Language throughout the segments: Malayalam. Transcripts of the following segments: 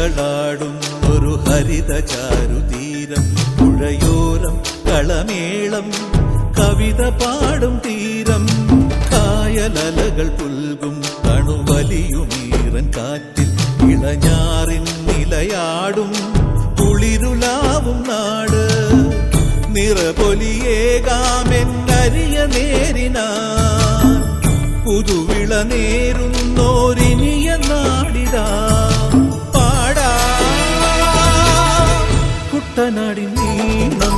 നിരകളാടും ഒരു ഹരിത ചാരുതീരം, പുഴയോരം കളമേളം കവിത പാടും തീരം, കായലലകൾ പുൽകും കണുവലിയുമീറൻ കാറ്റിൽ ഇളഞ്ഞാറിൻ നിലയാടും കുളിരുലാവും നാട്, നിറപൊലിയേകാമെന്നരിയ നേരിനാ പുതുവിള നേരുന്നോരിനിയ നാടിതാ പാടാ കുട്ടനാടിൻ നീണം,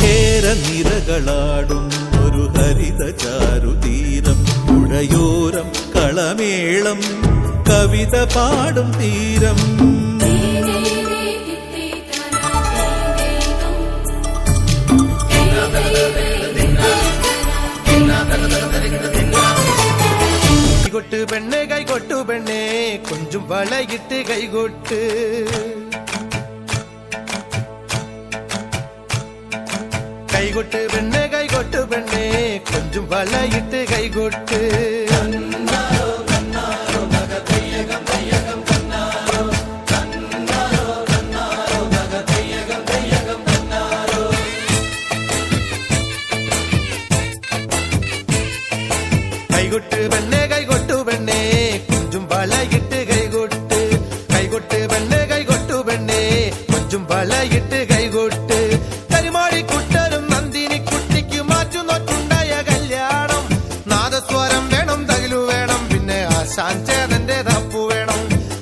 കേരനിരകളാടും ഒരു ഹരിത ചാരുതീരം, പുഴയോരം കളമേളം കവിത പാടും തീരം. കൊട്ട് പെണ്ണെ കൈകൊട്ടു പെണ്ണെ കൊഞ്ചും വളയിട്ട് കൈകൊട്ട്, കൈകൊട്ട് പെണ്ണെ കൈകൊട്ടു പെണ്ണെ കൊഞ്ചും വളയിട്ട് കൈകൊട്ട്. കൈകൊട്ട് പെണ്ണെ കൈകൊട്ടു പെണ്ണെ കൊഞ്ചും വളയിട്ട് കൈകൊട്ട്, കൈകൊട്ട് പെണ്ണെ കൈകൊട്ടു പെണ്ണെ കൊഞ്ചും വളയിട്ട് കൈകൊട്ട്. കരിമാടിക്കുട്ടനും നന്ദിനി കുട്ടിക്ക് മാറ്റുന്നോട്ടുണ്ടായ കല്യാണം, നാദസ്വരം വേണം തകിലു വേണം പിന്നെ ആശാൻ ചേതന്റെ തപ്പു വേണം,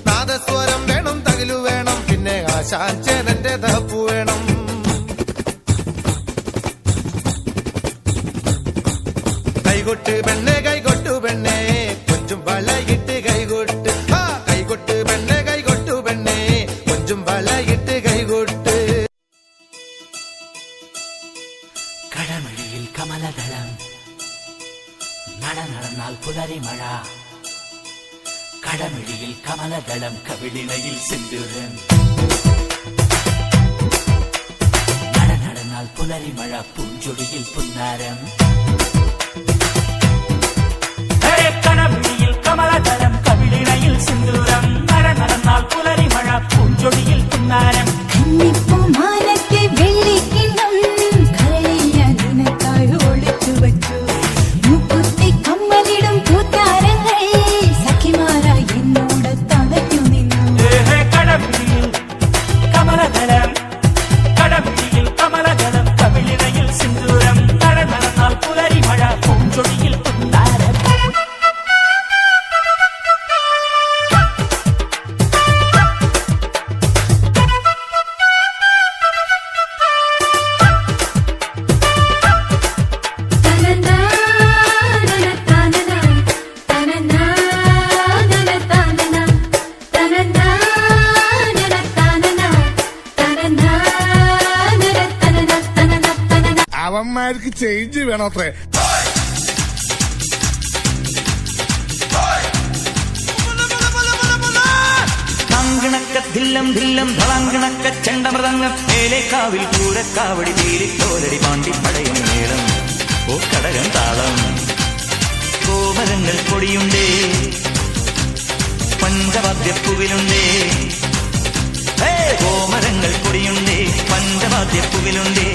നാദസ്വരം വേണം തകിലു വേണം പിന്നെ ആശാൻ ചേതന്റെ തപ്പു വേണം. കൈകൊട്ട് പെണ്ണെ കൈകൊട്ടു പെണ്ണെ കൊഞ്ചും വളയിട്ട് കൈകൊട്ട്, കൈകൊട്ട് പെണ്ണെ കൈകൊട്ടു പെണ്ണെ കൊഞ്ചും വളയിട്ട് കൈകൊട്ട്. കടമഴിയിൽ കമലദളം നടന്നാൽ പുലരി മഴ, കടമഴിയിൽ കമലദളം കവിളിണയിൽ സിന്ദൂരം, നടന്നാൽ പുലരി മഴ പൂഞ്ചൊടിയിൽ പുന്നാരം. കടമഴിയിൽ കമലദളം കവിളിണയിൽ സിന്ദൂരം, നടന്നാൽ പുലരി മഴ പൂഞ്ചൊടിയിൽ പുന്നാരം. കന്നിപ്പൂമാനത്തെ വെള്ളിക്കിണ്ണം കരളിയ നിനക്കായി ഒളിച്ചു വച്ചു, മുക്കുത്തി കമ്മലിടും കൂത്താരങ്ങൾ സഖിമാരായി എന്നോട് തളയ്ക്കു നിന്നു. കടമഴിയിൽ കമലദളം, കടമഴിയിൽ കമലദളം കവിളിണയിൽ സിന്ദൂരം, നടന്നാൽ പുലരി മഴ പൂഞ്ചൊടിയിൽ പുന്നാരം. അവന്മാർക്ക് ചേഞ്ച് വേണോത്രേ. ധില്ലം ധില്ലം ധളാങ്കണക്ക ചെണ്ടമൃതങ്ങം മേലേക്കാവിൽ പൂരക്കാവടി തീരിത്തോലടി പാണ്ടിപ്പടയും മേളം ഓ കടകം താളം. കോമരങ്ങൾ പൊടിയുണ്ടേ പഞ്ചവാദ്യപ്പുവിലുണ്ടേ, കോമരങ്ങൾ പൊടിയുണ്ടേ പഞ്ചവാദ്യപ്പുവിലുണ്ടേ.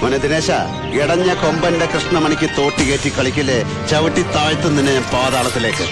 മോനെ ദിനേശ, ഇടഞ്ഞ കൊമ്പന്റെ കൃഷ്ണമണിക്ക് തോട്ടി കയറ്റി കളിക്കില്ലേ, ചവിട്ടി താഴ്ത്തുന്നതിന് പാതാളത്തിലേക്ക്.